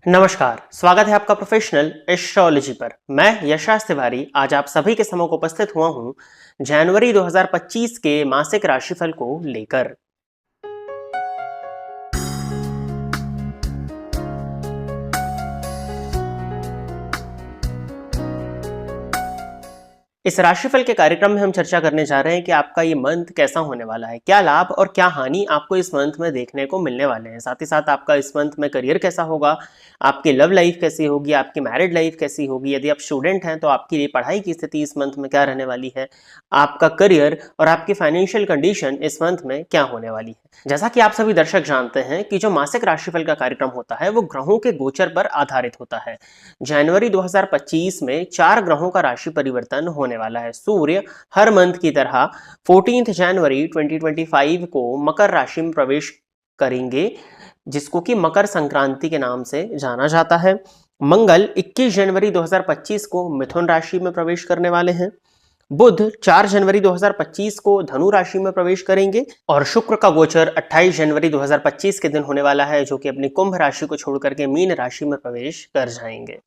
नमस्कार, स्वागत है आपका प्रोफेशनल एस्ट्रोलॉजी पर। मैं यशास तिवारी आज आप सभी के समक्ष उपस्थित हुआ हूं जनवरी 2025 के मासिक राशिफल को लेकर। इस राशिफल के कार्यक्रम में हम चर्चा करने जा रहे हैं कि आपका ये मंथ कैसा होने वाला है, क्या लाभ और क्या हानि आपको इस मंथ में देखने को मिलने वाले हैं। साथ ही साथ आपका इस मंथ में करियर कैसा होगा, आपकी लव लाइफ कैसी होगी, आपकी मैरिड लाइफ कैसी होगी, यदि आप स्टूडेंट हैं तो आपकी लिए पढ़ाई की स्थिति इस मंथ में क्या रहने वाली है, आपका करियर और आपकी फाइनेंशियल कंडीशन इस मंथ में क्या होने वाली है। जैसा कि आप सभी दर्शक जानते हैं कि जो मासिक राशिफल का कार्यक्रम होता है वो ग्रहों के गोचर पर आधारित होता है। जनवरी 2025 में 4 ग्रहों का राशि परिवर्तन होने वाला है। सूर्य हर मंथ की तरह 14 जनवरी 2025 को मकर राशि में प्रवेश करेंगे, जिसको कि मकर संक्रांति के नाम से जाना जाता है। मंगल 21 जनवरी 2025 को मिथुन राशि में प्रवेश करने वाले हैं। बुध 4 जनवरी 2025 को धनु राशि में प्रवेश करेंगे और शुक्र का गोचर 28 जनवरी 2025 के दिन होने वाला है, जो कि अपनी कुंभ राशि को छोड़कर के मीन राशि में प्रवेश कर जाएंगे।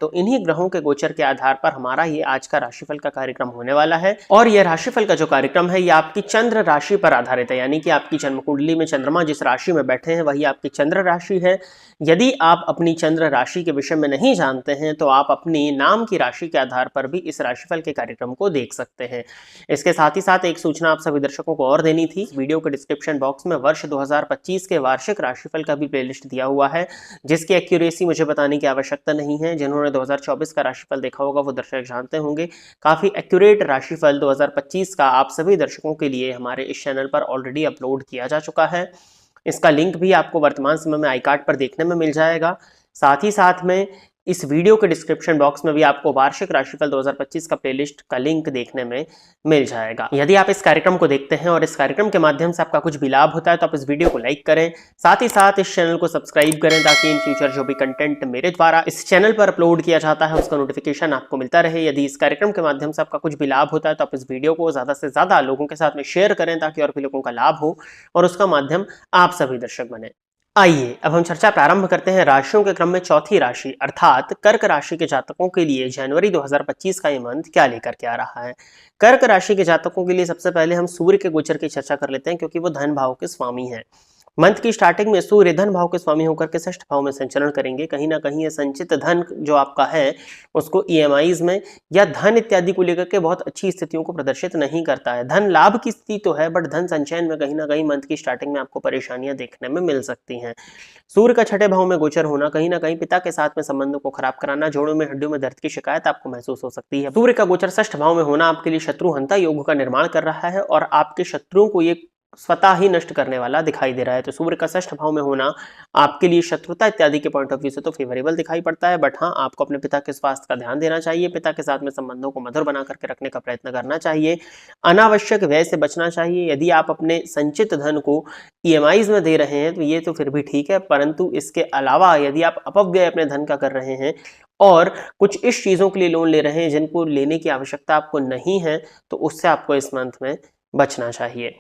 तो इन्हीं ग्रहों के गोचर के आधार पर हमारा ये आज का राशिफल का कार्यक्रम होने वाला है। और यह राशिफल का जो कार्यक्रम है ये आपकी चंद्र राशि पर आधारित है, यानी कि आपकी जन्म कुंडली में चंद्रमा जिस राशि में बैठे हैं वही आपकी चंद्र राशि है। यदि आप अपनी चंद्र राशि के विषय में नहीं जानते हैं तो आप अपनी नाम की राशि के आधार पर भी इस राशिफल के कार्यक्रम को देख सकते हैं। इसके साथ ही साथ एक सूचना आप सभी दर्शकों को और देनी थी। वीडियो के डिस्क्रिप्शन बॉक्स में वर्ष 2025 के वार्षिक राशिफल का भी प्लेलिस्ट दिया हुआ है, जिसकी एक्यूरेसी मुझे बताने की आवश्यकता नहीं है। जिन्होंने 2024 का राशिफल देखा होगा वो दर्शक जानते होंगे। काफी एक्यूरेट राशिफल 2025 का आप सभी दर्शकों के लिए हमारे इस चैनल पर ऑलरेडी अपलोड किया जा चुका है। इसका लिंक भी आपको वर्तमान समय में आई कार्ड पर देखने में मिल जाएगा। साथ ही साथ में इस वीडियो के डिस्क्रिप्शन बॉक्स में भी आपको वार्षिक राशिफल 2025 का प्लेलिस्ट का लिंक देखने में मिल जाएगा। यदि आप इस कार्यक्रम को देखते हैं और इस कार्यक्रम के माध्यम से आपका कुछ भी लाभ होता है तो आप इस वीडियो को लाइक करें, साथ ही साथ इस चैनल को सब्सक्राइब करें ताकि इन फ्यूचर जो भी कंटेंट मेरे द्वारा इस चैनल पर अपलोड किया जाता है उसका नोटिफिकेशन आपको मिलता रहे। यदि इस कार्यक्रम के माध्यम से आपका कुछ भी लाभ होता है तो आप इस वीडियो को ज्यादा से ज्यादा लोगों के साथ में शेयर करें ताकि और भी लोगों का लाभ हो और उसका माध्यम आप सभी दर्शक बने। आइए अब हम चर्चा प्रारंभ करते हैं राशियों के क्रम में चौथी राशि अर्थात कर्क राशि के जातकों के लिए जनवरी 2025 का ये मंथ क्या लेकर के आ रहा है। कर्क राशि के जातकों के लिए सबसे पहले हम सूर्य के गोचर की चर्चा कर लेते हैं, क्योंकि वो धन भाव के स्वामी हैं। मंथ की स्टार्टिंग में सूर्य धन भाव के स्वामी होकर के षष्ठ भाव में संचरण करेंगे। कहीं ना कहीं ये संचित धन जो आपका है उसको ईएमआईज में या धन इत्यादि को लेकर के बहुत अच्छी स्थितियों को प्रदर्शित नहीं करता है। धन लाभ की स्थिति तो है बट धन संचयन में कहीं ना कहीं मंथ की स्टार्टिंग में आपको परेशानियां देखने में मिल सकती हैं। सूर्य का छठे भाव में गोचर होना कहीं ना कहीं पिता के साथ में संबंधों को खराब कराना, जोड़ों में हड्डियों में दर्द की शिकायत आपको महसूस हो सकती है। सूर्य का गोचर षष्ठ भाव में होना आपके लिए शत्रुहंता योग का निर्माण कर रहा है और आपके शत्रुओं को ये स्वतः ही नष्ट करने वाला दिखाई दे रहा है। तो सूर्य का षष्ठ भाव में होना आपके लिए शत्रुता इत्यादि के पॉइंट ऑफ व्यू से तो फेवरेबल दिखाई पड़ता है, बट हाँ आपको अपने पिता के स्वास्थ्य का ध्यान देना चाहिए। पिता के साथ में संबंधों को मधुर बना करके रखने का प्रयत्न करना चाहिए। अनावश्यक व्यय से बचना चाहिए। यदि आप अपने संचित धन को ईएमआईज में दे रहे हैं तो ये तो फिर भी ठीक है, परंतु इसके अलावा यदि आप अपव्यय अपने धन का कर रहे हैं और कुछ इस चीजों के लिए लोन ले रहे हैं जिनको लेने की आवश्यकता आपको नहीं है तो उससे आपको इस मंथ में बचना चाहिए।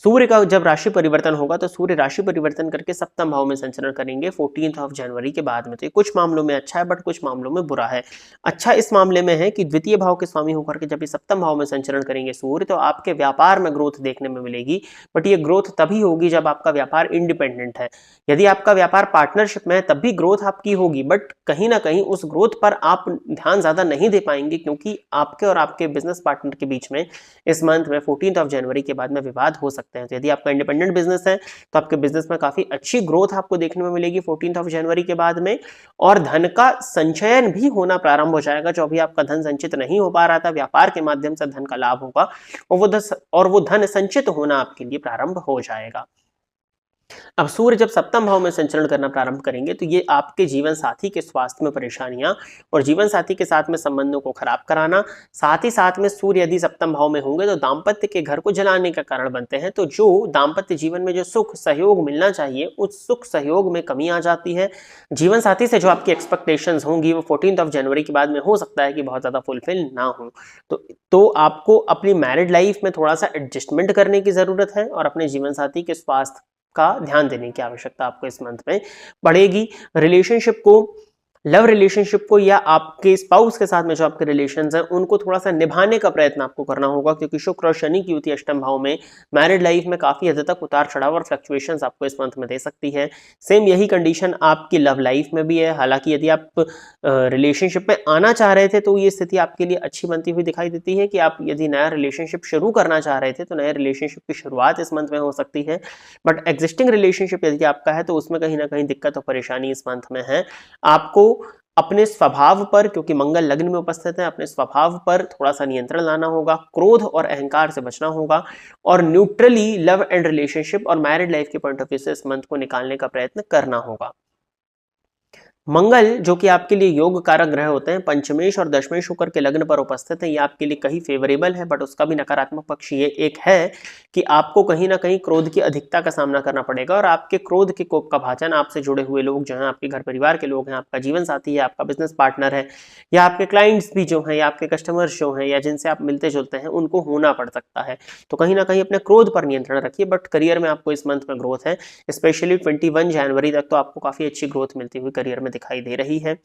सूर्य का जब राशि परिवर्तन होगा तो सूर्य राशि परिवर्तन करके सप्तम भाव में संचरण करेंगे 14 जनवरी के बाद में। तो ये कुछ मामलों में अच्छा है बट कुछ मामलों में बुरा है। अच्छा इस मामले में है कि द्वितीय भाव के स्वामी होकर के जब ये सप्तम भाव में संचरण करेंगे सूर्य तो आपके व्यापार में ग्रोथ देखने में मिलेगी, बट ये ग्रोथ तभी होगी जब आपका व्यापार इंडिपेंडेंट है। यदि आपका व्यापार पार्टनरशिप में है तब भी ग्रोथ आपकी होगी, बट कहीं ना कहीं उस ग्रोथ पर आप ध्यान ज्यादा नहीं दे पाएंगे क्योंकि आपके और आपके बिजनेस पार्टनर के बीच में इस मंथ में 14 जनवरी के बाद में विवाद हो सकते हैं। तो यदि आपका इंडिपेंडेंट बिजनेस है तो आपके बिजनेस में काफी अच्छी ग्रोथ आपको देखने में मिलेगी 14 जनवरी के बाद में, और धन का संचयन भी होना प्रारंभ हो जाएगा। जो अभी आपका धन संचित नहीं हो पा रहा था, व्यापार के माध्यम से धन का लाभ होगा और वो धन संचित होना आपके लिए प्रारंभ हो जाएगा। अब सूर्य जब सप्तम भाव में संचरण करना प्रारंभ करेंगे तो ये आपके जीवन साथी के स्वास्थ्य में परेशानियां और जीवन साथी के साथ में संबंधों को खराब कराना, साथ ही साथ में सूर्य यदि सप्तम भाव में होंगे तो दाम्पत्य के घर को जलाने का कारण बनते हैं। तो जो दाम्पत्य जीवन में जो सुख सहयोग मिलना चाहिए उस सुख सहयोग में कमी आ जाती है। जीवन साथी से जो आपकी एक्सपेक्टेशंस होंगी वो 14 जनवरी के बाद में हो सकता है कि बहुत ज्यादा फुलफिल ना हो। तो आपको अपनी मैरिड लाइफ में थोड़ा सा एडजस्टमेंट करने की जरूरत है और अपने जीवन साथी के स्वास्थ्य का ध्यान देने की आवश्यकता आपको इस मंथ में पड़ेगी। रिलेशनशिप को, लव रिलेशनशिप को या आपके स्पाउस के साथ में जो आपके रिलेशंस हैं उनको थोड़ा सा निभाने का प्रयत्न आपको करना होगा, क्योंकि शुक्र और शनि की युति अष्टम भाव में मैरिड लाइफ में काफी हद तक उतार चढ़ाव और फ्लक्चुएशंस आपको इस मंथ में दे सकती है। सेम यही कंडीशन आपकी लव लाइफ में भी है। हालांकि यदि आप रिलेशनशिप में आना चाह रहे थे तो ये स्थिति आपके लिए अच्छी बनती हुई दिखाई देती है कि आप यदि नया रिलेशनशिप शुरू करना चाह रहे थे तो नए रिलेशनशिप की शुरुआत इस मंथ में हो सकती है। बट एग्जिस्टिंग रिलेशनशिप यदि आपका है तो उसमें कहीं ना कहीं दिक्कत और परेशानी इस मंथ में है। आपको अपने स्वभाव पर, क्योंकि मंगल लग्न में उपस्थित है, अपने स्वभाव पर थोड़ा सा नियंत्रण लाना होगा, क्रोध और अहंकार से बचना होगा और न्यूट्रली लव एंड रिलेशनशिप और मैरिड लाइफ के पॉइंट ऑफ व्यू से इस मंथ को निकालने का प्रयत्न करना होगा। मंगल जो कि आपके लिए योग कारक ग्रह होते हैं, पंचमेश और दशमेश शुक्र के लग्न पर उपस्थित है, ये आपके लिए कहीं फेवरेबल है, बट उसका भी नकारात्मक पक्ष ये एक है कि आपको कहीं ना कहीं क्रोध की अधिकता का सामना करना पड़ेगा और आपके क्रोध के कोप का भाजन आपसे जुड़े हुए लोग जो हैं, आपके घर परिवार के लोग हैं, आपका जीवन साथी है, आपका बिजनेस पार्टनर है या आपके क्लाइंट्स भी जो हैं या आपके कस्टमर्स जो हैं या जिनसे आप मिलते जुलते हैं, उनको होना पड़ सकता है। तो कहीं ना कहीं अपने क्रोध पर नियंत्रण रखिए। बट करियर में आपको इस मंथ में ग्रोथ है, स्पेशली 21 जनवरी तक तो आपको काफी अच्छी ग्रोथ मिलती हुई करियर में दिखाई दे रही है।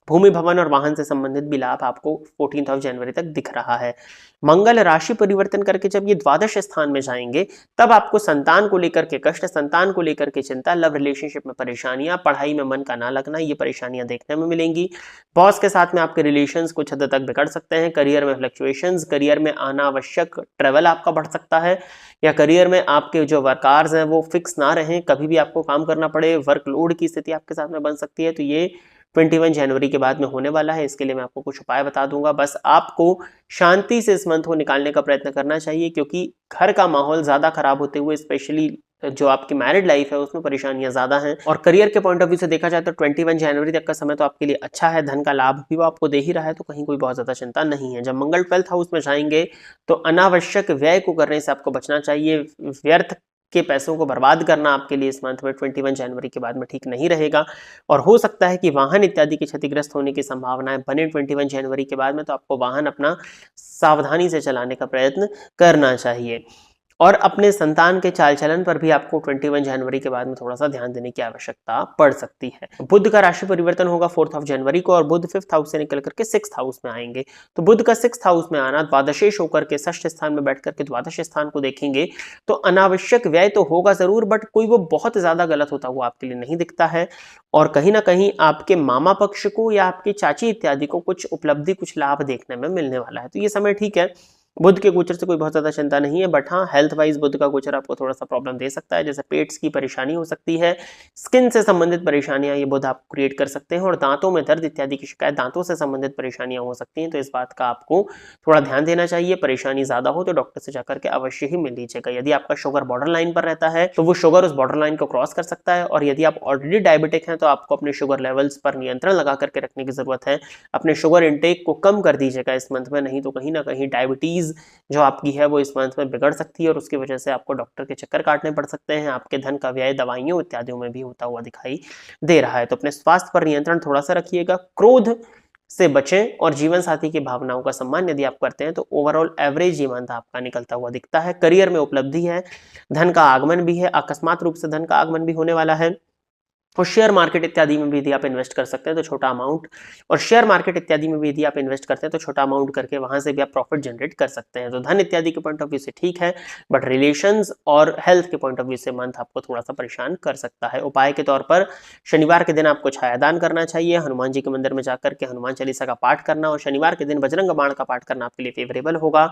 भूमि भवन और वाहन से संबंधित भी लाभ आपको 14 जनवरी तक दिख रहा है। मंगल राशि परिवर्तन करके जब ये द्वादश स्थान में जाएंगे तब आपको संतान को लेकर के कष्ट, संतान को लेकर के चिंता, लव रिलेशनशिप में परेशानियां, पढ़ाई में मन का ना लगना, ये परेशानियां देखने में मिलेंगी। बॉस के साथ में आपके रिलेशंस कुछ हद तक बिगड़ सकते हैं। करियर में फ्लक्चुएशंस, करियर में अनावश्यक ट्रेवल आपका बढ़ सकता है या करियर में आपके जो वर्कर्स हैं वो फिक्स ना रहें, कभी भी आपको काम करना पड़े, वर्कलोड की स्थिति आपके साथ में बन सकती है। तो ये 21 जनवरी के बाद में होने वाला है। इसके लिए मैं आपको कुछ उपाय बता दूंगा। बस आपको शांति से इस मंथ को निकालने का प्रयत्न करना चाहिए, क्योंकि घर का माहौल ज्यादा खराब होते हुए स्पेशली जो आपकी मैरिड लाइफ है उसमें परेशानियां ज्यादा हैं। और करियर के पॉइंट ऑफ व्यू से देखा जाए तो 21 जनवरी तक का समय तो आपके लिए अच्छा है, धन का लाभ भी वो आपको दे ही रहा है, तो कहीं कोई बहुत ज्यादा चिंता नहीं है। जब मंगल 12th हाउस में जाएंगे तो अनावश्यक व्यय को करने से आपको बचना चाहिए। व्यर्थ के पैसों को बर्बाद करना आपके लिए इस मंथ में 21 जनवरी के बाद में ठीक नहीं रहेगा और हो सकता है कि वाहन इत्यादि के क्षतिग्रस्त होने की संभावनाएं बने 21 जनवरी के बाद में, तो आपको वाहन अपना सावधानी से चलाने का प्रयत्न करना चाहिए। और अपने संतान के चाल चलन पर भी आपको 21 जनवरी के बाद में थोड़ा सा ध्यान देने की आवश्यकता पड़ सकती है। बुध का राशि परिवर्तन होगा 4 जनवरी को और बुध 5th हाउस से निकल करके 6th हाउस में आएंगे। तो बुध का 6th हाउस में आना, द्वादशेश होकर के 6th स्थान में बैठ करके द्वादश स्थान को देखेंगे तो अनावश्यक व्यय तो होगा जरूर, बट कोई वो बहुत ज्यादा गलत होता हुआ आपके लिए नहीं दिखता है। और कहीं ना कहीं आपके मामा पक्ष को या आपकी चाची इत्यादि को कुछ उपलब्धि, कुछ लाभ देखने में मिलने वाला है। तो ये समय ठीक है। बुध के गोचर से कोई बहुत ज्यादा चिंता नहीं है, बट हाँ हेल्थ वाइज बुध का गोचर आपको थोड़ा सा प्रॉब्लम दे सकता है, जैसे पेट्स की परेशानी हो सकती है, स्किन से संबंधित परेशानियां ये बुध आप क्रिएट कर सकते हैं और दांतों में दर्द इत्यादि की शिकायत, दांतों से संबंधित परेशानियां हो सकती हैं। तो इस बात का आपको थोड़ा ध्यान देना चाहिए। परेशानी ज्यादा हो तो डॉक्टर से जाकर के अवश्य ही मिल लीजिएगा। यदि आपका शुगर बॉर्डर लाइन पर रहता है तो वो शुगर उस बॉर्डर लाइन को क्रॉस कर सकता है, और यदि आप ऑलरेडी डायबिटिक हैं तो आपको अपने शुगर लेवल्स पर नियंत्रण लगा करके रखने की जरूरत है। अपने शुगर इनटेक को कम कर दीजिएगा इस मंथ में, नहीं तो कहीं ना कहीं डायबिटीज जो आपकी है वो इस मंथ में बिगड़ सकती है और उसकी वजह से आपको डॉक्टर के चक्कर काटने पड़ सकते हैं। आपके धन का व्यय दवाइयों इत्यादियों में भी होता हुआ दिखाई दे रहा है। तो अपने स्वास्थ्य पर नियंत्रण थोड़ा सा रखिएगा, क्रोध से बचें और जीवन साथी की भावनाओं का सम्मान यदि आप करते हैं तो ओवरऑल एवरेज ये मंथ आपका निकलता हुआ दिखता है। करियर में उपलब्धि है, धन का आगमन भी है, अकस्मात रूप से धन का आगमन भी होने वाला है। और शेयर मार्केट इत्यादि में भी यदि आप इन्वेस्ट कर सकते हैं तो छोटा अमाउंट, और शेयर मार्केट इत्यादि में भी यदि आप इन्वेस्ट करते हैं तो छोटा अमाउंट करके वहां से भी आप प्रॉफिट जनरेट कर सकते हैं। तो धन इत्यादि के पॉइंट ऑफ व्यू से ठीक है, बट रिलेशंस और हेल्थ के पॉइंट ऑफ व्यू से मंथ आपको थोड़ा सा परेशान कर सकता है। उपाय के तौर पर शनिवार के दिन आपको छायादान करना चाहिए, हनुमान जी के मंदिर में जाकर के हनुमान चालीसा का पाठ करना और शनिवार के दिन बजरंग बाण का पाठ करना आपके लिए फेवरेबल होगा।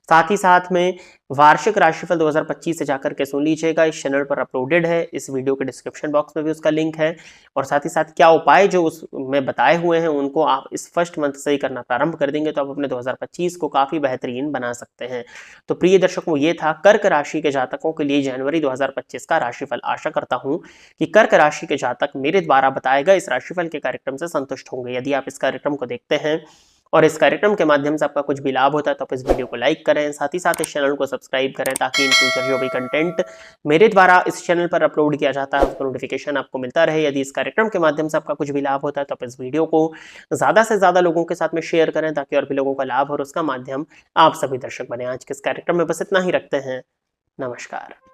साथ ही साथ में वार्षिक राशिफल 2025 से जाकर के सुन लीजिएगा, इस चैनल पर अपलोडेड है, इस वीडियो के डिस्क्रिप्शन बॉक्स में भी उसका लिंक है। और साथ ही साथ क्या उपाय जो उसमें बताए हुए हैं उनको आप इस फर्स्ट मंथ से ही करना प्रारंभ कर देंगे तो आप अपने 2025 को काफी बेहतरीन बना सकते हैं। तो प्रिय दर्शकों, ये था कर्क राशि के जातकों के लिए जनवरी 2025 का राशिफल। आशा करता हूं कि कर्क राशि के जातक मेरे द्वारा बताए गए इस राशिफल के कार्यक्रम से संतुष्ट होंगे। यदि आप इस कार्यक्रम को देखते हैं और इस कार्यक्रम के माध्यम से आपका कुछ भी लाभ होता है तो आप इस वीडियो को लाइक करें, साथ ही साथ इस चैनल को सब्सक्राइब करें, ताकि इन फ्यूचर जो भी कंटेंट मेरे द्वारा इस चैनल पर अपलोड किया जाता है उसका नोटिफिकेशन आपको मिलता रहे। यदि इस कार्यक्रम के माध्यम से आपका कुछ भी लाभ होता है तो आप इस वीडियो को ज्यादा से ज्यादा लोगों के साथ में शेयर करें, ताकि और भी लोगों का लाभ और उसका माध्यम आप सभी दर्शक बने। आज के इस कार्यक्रम में बस इतना ही रखते हैं। नमस्कार।